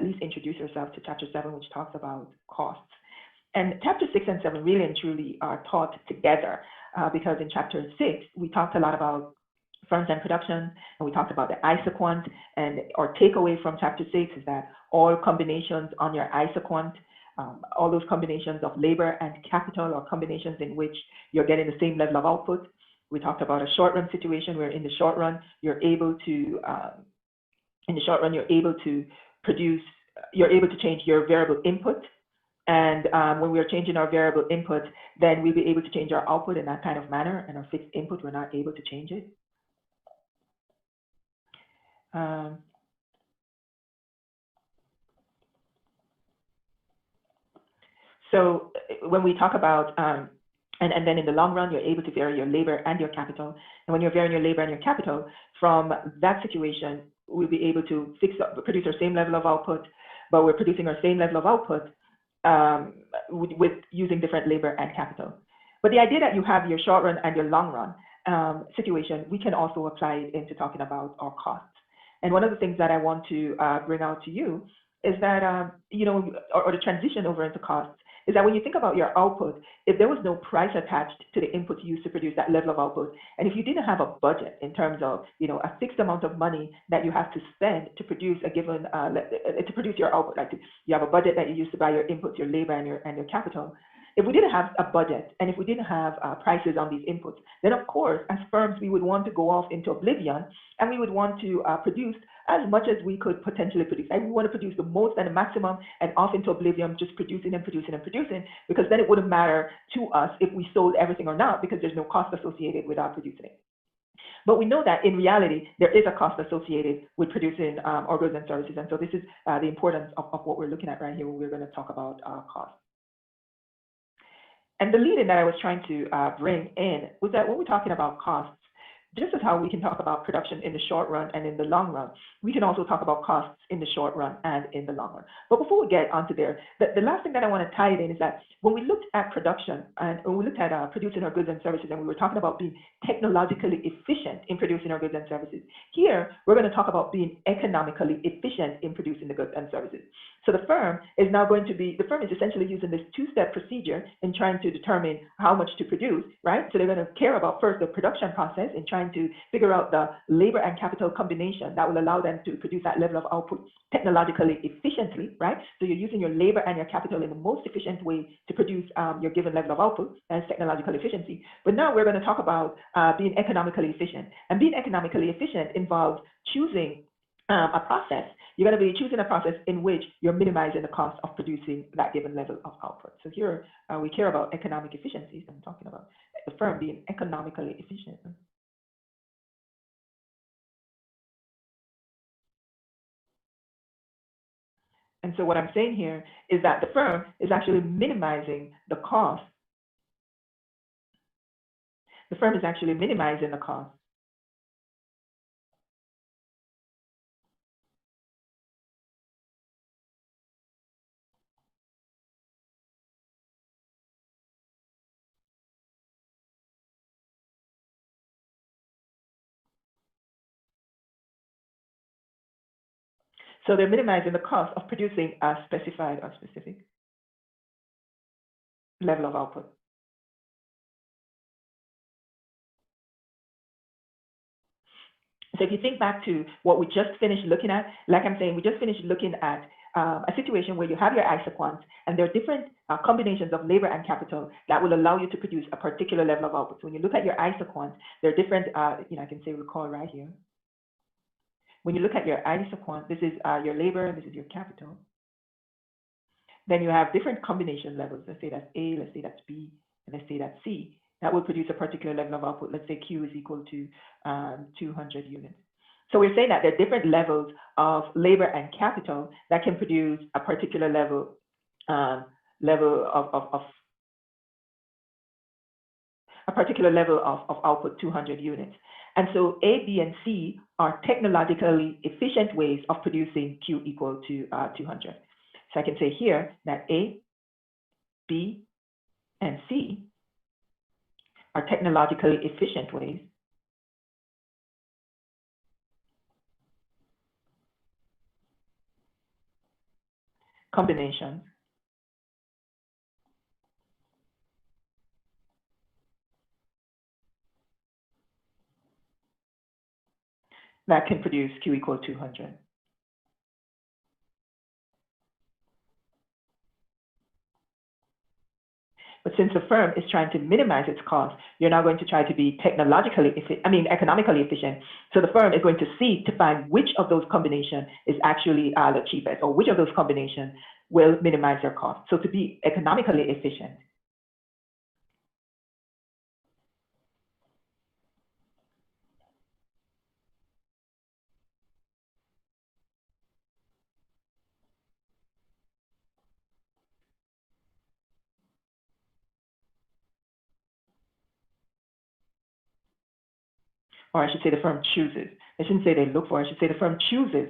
least introduce yourself to Chapter 7, which talks about costs. And Chapter 6 and 7 really and truly are taught together because in Chapter 6, we talked a lot about firms and production, and we talked about the isoquant, and our takeaway from Chapter 6 is that all combinations on your isoquant, all those combinations of labor and capital are combinations in which you're getting the same level of output. We talked about a short run situation where in the short run, you're able to produce, you're able to change your variable input. And when we're changing our variable input, then we'll be able to change our output in that kind of manner, and our fixed input, we're not able to change it. So when we talk about, and then in the long run, you're able to vary your labor and your capital. And when you're varying your labor and your capital, from that situation, we'll be able to produce our same level of output, but we're producing our same level of output with using different labor and capital. But the idea that you have your short run and your long run situation, we can also apply it into talking about our costs. And one of the things that I want to bring out to you is that, you know, or the transition over into costs, is that when you think about your output, if there was no price attached to the input used to produce that level of output, and if you didn't have a budget in terms of, you know, a fixed amount of money that you have to spend to produce a given, to produce your output, like you have a budget that you use to buy your inputs, your labor, and your capital. If we didn't have a budget, and if we didn't have prices on these inputs, then of course, as firms, we would want to go off into oblivion, and we would want to produce as much as we could potentially produce. And we want to produce the most and the maximum, and off into oblivion, just producing and producing and producing, because then it wouldn't matter to us if we sold everything or not, because there's no cost associated with our producing it. But we know that in reality, there is a cost associated with producing our goods and services. And so this is the importance of what we're looking at right here when we're going to talk about costs. And the lead-in that I was trying to bring in was that when we're talking about costs, just as how we can talk about production in the short run and in the long run, we can also talk about costs in the short run and in the long run. But before we get onto there, the last thing that I want to tie it in is that when we looked at production and when we looked at producing our goods and services, and we were talking about being technologically efficient in producing our goods and services, here we're going to talk about being economically efficient in producing the goods and services. So the firm is now going to be, the firm is essentially using this two-step procedure in trying to determine how much to produce, right? So they're going to care about first the production process in trying to figure out the labor and capital combination that will allow them to produce that level of output technologically efficiently, right? So you're using your labor and your capital in the most efficient way to produce your given level of output, that's technological efficiency. But now we're going to talk about being economically efficient. And being economically efficient involves choosing a process. You're going to be choosing a process in which you're minimizing the cost of producing that given level of output. So here we care about economic efficiencies. I'm talking about the firm being economically efficient. And so what I'm saying here is that the firm is actually minimizing the cost. The firm is actually minimizing the cost So they're minimizing the cost of producing a specified or specific level of output. So if you think back to what we just finished looking at, like I'm saying, we just finished looking at a situation where you have your isoquants, and there are different combinations of labor and capital that will allow you to produce a particular level of output. So when you look at your isoquants, there are different, I can say recall right here. When you look at your isoquant, this is your labor, this is your capital. Then you have different combination levels. Let's say that's A, let's say that's B, and let's say that's C. That will produce a particular level of output. Let's say Q is equal to 200 units. So we're saying that there are different levels of labor and capital that can produce a particular level of output, 200 units. And so A, B, and C are technologically efficient ways of producing Q equal to 200. So I can say here that A, B, and C are technologically efficient ways combinations that can produce Q equal 200. But since the firm is trying to minimize its cost, you're now going to try to be economically efficient. So the firm is going to seek to find which of those combinations is actually the cheapest, or which of those combinations will minimize their cost. So to be economically efficient. Or I should say the firm chooses. I shouldn't say they look for, I should say the firm chooses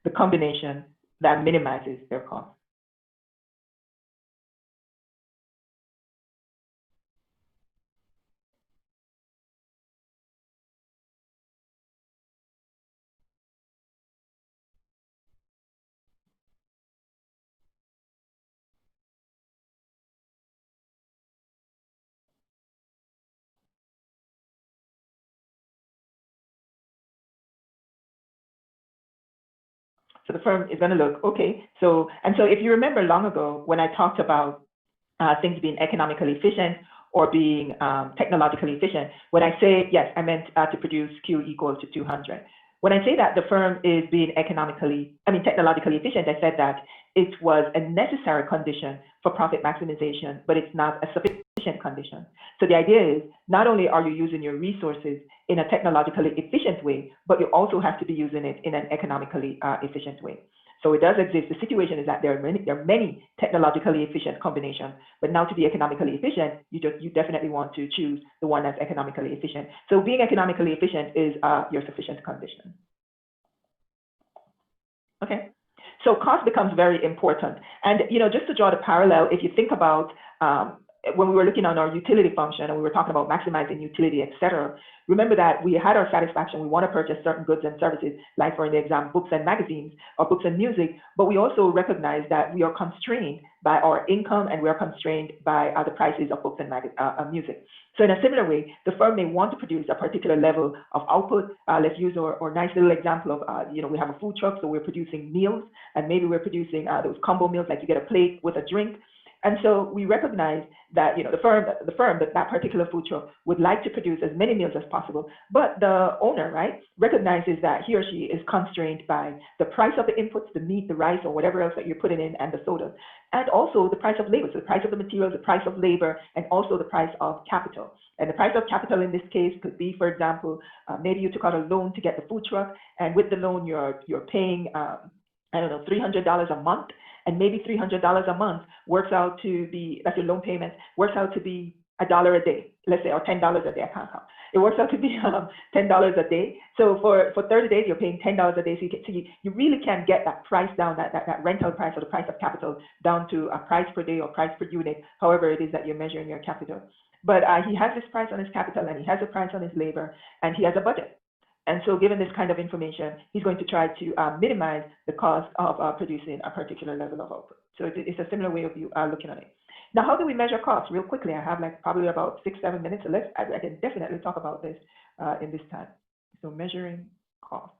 the combination that minimizes their cost. So the firm is going to look, okay, so if you remember long ago when I talked about things being economically efficient or being technologically efficient, when I say, yes, I meant to produce Q equal to 200. When I say that the firm is being technologically efficient, I said that it was a necessary condition for profit maximization, but it's not a sufficient condition. So the idea is not only are you using your resources in a technologically efficient way, but you also have to be using it in an economically efficient way. So it does exist. The situation is that there are many technologically efficient combinations, but now to be economically efficient, you definitely want to choose the one that's economically efficient. So being economically efficient is your sufficient condition. Okay. So cost becomes very important. And just to draw the parallel, if you think about when we were looking on our utility function and we were talking about maximizing utility, et cetera, remember that we had our satisfaction. We want to purchase certain goods and services, like for example, books and magazines or books and music, but we also recognize that we are constrained by our income and we are constrained by the prices of books and music. So in a similar way, the firm may want to produce a particular level of output. Let's use our nice little example of, we have a food truck, so we're producing meals, and maybe we're producing those combo meals, like you get a plate with a drink. And so we recognize that that particular food truck would like to produce as many meals as possible, but the owner, right, recognizes that he or she is constrained by the price of the inputs, the meat, the rice, or whatever else that you're putting in, and the soda, and also the price of labor, so the price of the materials, the price of labor, and also the price of capital. And the price of capital in this case could be, for example, maybe you took out a loan to get the food truck, and with the loan you're paying $300 a month. And maybe $300 a month works out to be, that's your loan payment, works out to be $1 a day, let's say, or $10 a day, I can't count. It works out to be $10 a day. So for 30 days, you're paying $10 a day. So you really can get that price down, that rental price or the price of capital down to a price per day or price per unit, however it is that you're measuring your capital. But he has this price on his capital and he has a price on his labor and he has a budget. And so given this kind of information, he's going to try to minimize the cost of producing a particular level of output. So it's a similar way of you looking at it. Now, how do we measure costs? Real quickly, I have probably about 6-7 minutes. So I can definitely talk about this in this time. So measuring costs.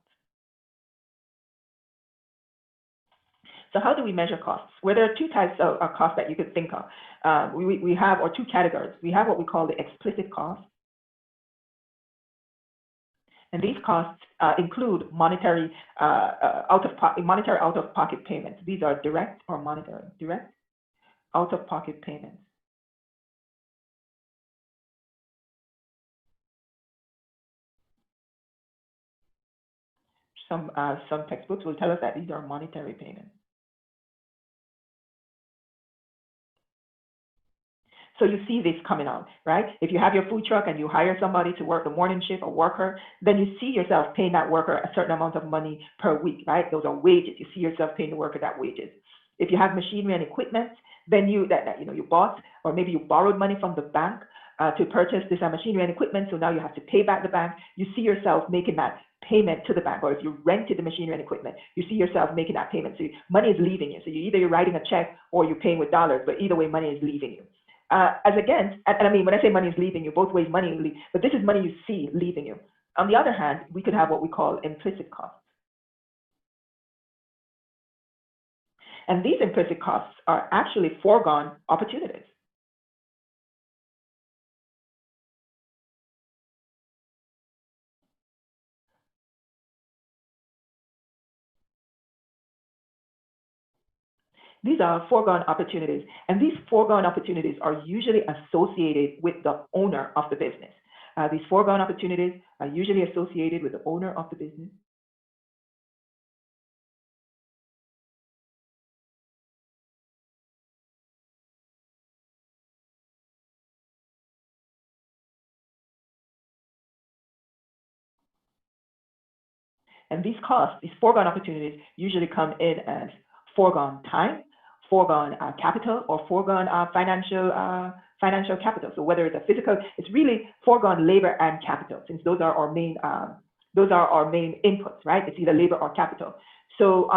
So how do we measure costs? Well, there are two types of costs that you could think of. We have, or two categories. We have what we call the explicit costs. And these costs include monetary out-of-pocket payments. These are direct or monetary, direct out-of-pocket payments. Some textbooks will tell us that these are monetary payments. So you see this coming out, right? If you have your food truck and you hire somebody to work the morning shift, a worker, then you see yourself paying that worker a certain amount of money per week, right? Those are wages. You see yourself paying the worker that wages. If you have machinery and equipment, then you bought, or maybe you borrowed money from the bank to purchase this machinery and equipment. So now you have to pay back the bank. You see yourself making that payment to the bank, or if you rented the machinery and equipment, you see yourself making that payment. So money is leaving you. So you're writing a check or you're paying with dollars, but either way, money is leaving you. As against, and I mean, when I say money is leaving you, both ways money is leaving, but this is money you see leaving you. On the other hand, we could have what we call implicit costs. And these implicit costs are actually foregone opportunities. These are foregone opportunities, and these foregone opportunities are usually associated with the owner of the business. These foregone opportunities are usually associated with the owner of the business. And these costs, these foregone opportunities, usually come in as foregone time, foregone capital, or foregone financial capital. So whether it's a physical, it's really foregone labor and capital, since those are our main inputs, right? It's either labor or capital. So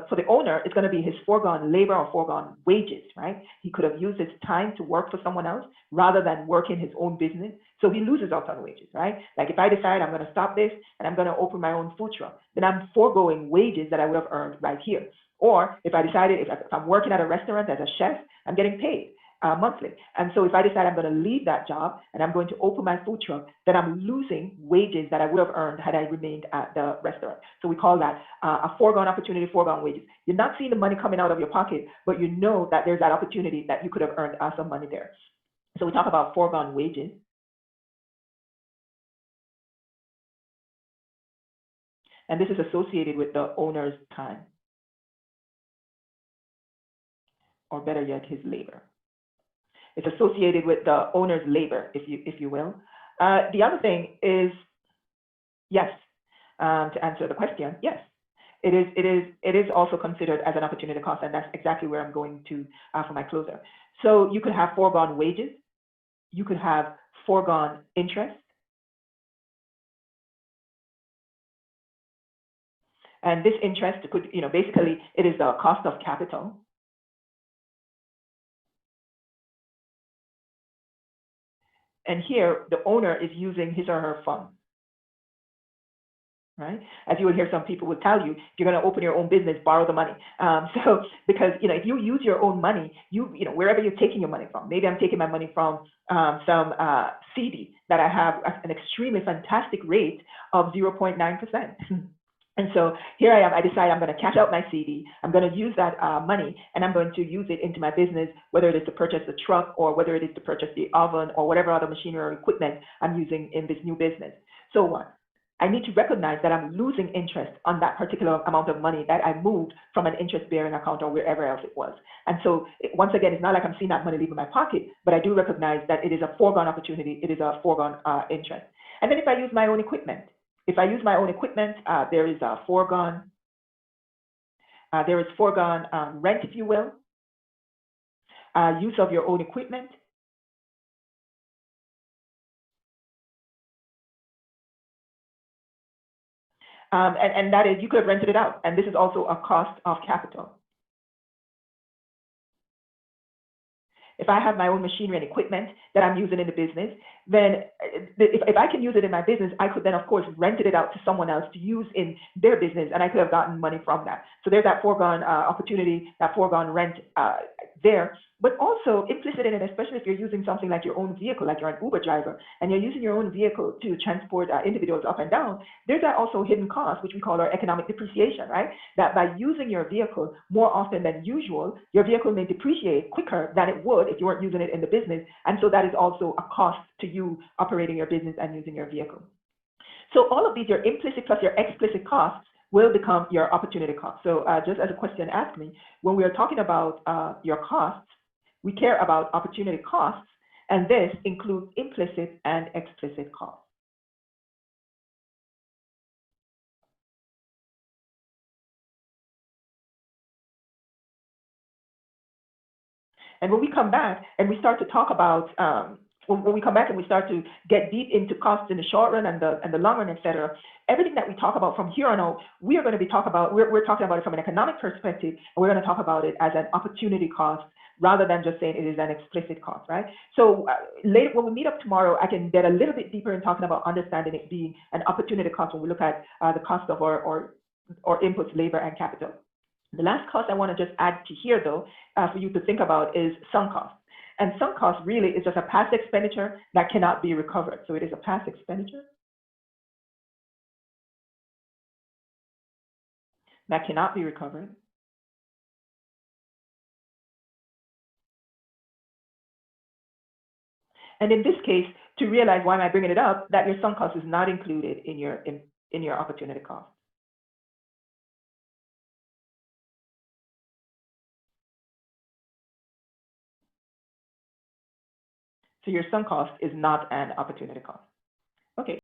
for the owner, it's going to be his foregone labor or foregone wages, right? He could have used his time to work for someone else rather than work in his own business. So he loses out on wages, right? Like if I decide I'm going to stop this and I'm going to open my own food truck, then I'm foregoing wages that I would have earned right here. Or if I decided, if I'm working at a restaurant as a chef, I'm getting paid monthly. And so if I decide I'm going to leave that job and I'm going to open my food truck, then I'm losing wages that I would have earned had I remained at the restaurant. So we call that a foregone opportunity, foregone wages. You're not seeing the money coming out of your pocket, but you know that there's that opportunity that you could have earned some money there. So we talk about foregone wages. And this is associated with the owner's time, or better yet, his labor. It's associated with the owner's labor, if you will. The other thing is, yes, to answer the question, yes, it is also considered as an opportunity cost, and that's exactly where I'm going to for my closer. So you could have foregone wages, you could have foregone interest, and this interest could, basically it is the cost of capital. And here, the owner is using his or her funds, right? As you would hear some people would tell you, if you're going to open your own business, borrow the money. So because, if you use your own money, wherever you're taking your money from, maybe I'm taking my money from some CD that I have an extremely fantastic rate of 0.9%. And so here I am, I decide I'm going to cash out my CD, I'm going to use that money, and I'm going to use it into my business, whether it is to purchase the truck or whether it is to purchase the oven or whatever other machinery or equipment I'm using in this new business. So what? I need to recognize that I'm losing interest on that particular amount of money that I moved from an interest-bearing account or wherever else it was. And so once again, it's not like I'm seeing that money leaving my pocket, but I do recognize that it is a foregone opportunity, it is a foregone interest. And then if I use my own equipment, there is a foregone rent, if you will, use of your own equipment. And that is, you could have rented it out, and this is also a cost of capital. If I have my own machinery and equipment that I'm using in the business, then if I can use it in my business, I could then, of course, rent it out to someone else to use in their business, and I could have gotten money from that. So there's that foregone opportunity, that foregone rent there. But also implicit in it, especially if you're using something like your own vehicle, like you're an Uber driver, and you're using your own vehicle to transport individuals up and down, there's that also hidden cost, which we call our economic depreciation, right? That by using your vehicle more often than usual, your vehicle may depreciate quicker than it would if you weren't using it in the business. And so that is also a cost to you operating your business and using your vehicle. So all of these, your implicit plus your explicit costs, will become your opportunity cost. So just as a question asked me, when we are talking about your costs, we care about opportunity costs, and this includes implicit and explicit costs. And when we come back and we start to talk about when we come back and we start to get deep into costs in the short run and the long run, et cetera, everything that we talk about from here on out, we are going to be talking about, we're talking about it from an economic perspective, and we're going to talk about it as an opportunity cost rather than just saying it is an explicit cost, right? So later, when we meet up tomorrow, I can get a little bit deeper in talking about understanding it being an opportunity cost when we look at the cost of our inputs, labor, and capital. The last cost I want to just add to here, though, for you to think about is sunk cost. And sunk cost really is just a past expenditure that cannot be recovered. So it is a past expenditure that cannot be recovered. And in this case, to realize why am I bringing it up, that your sunk cost is not included in your opportunity cost. So your sunk cost is not an opportunity cost. Okay.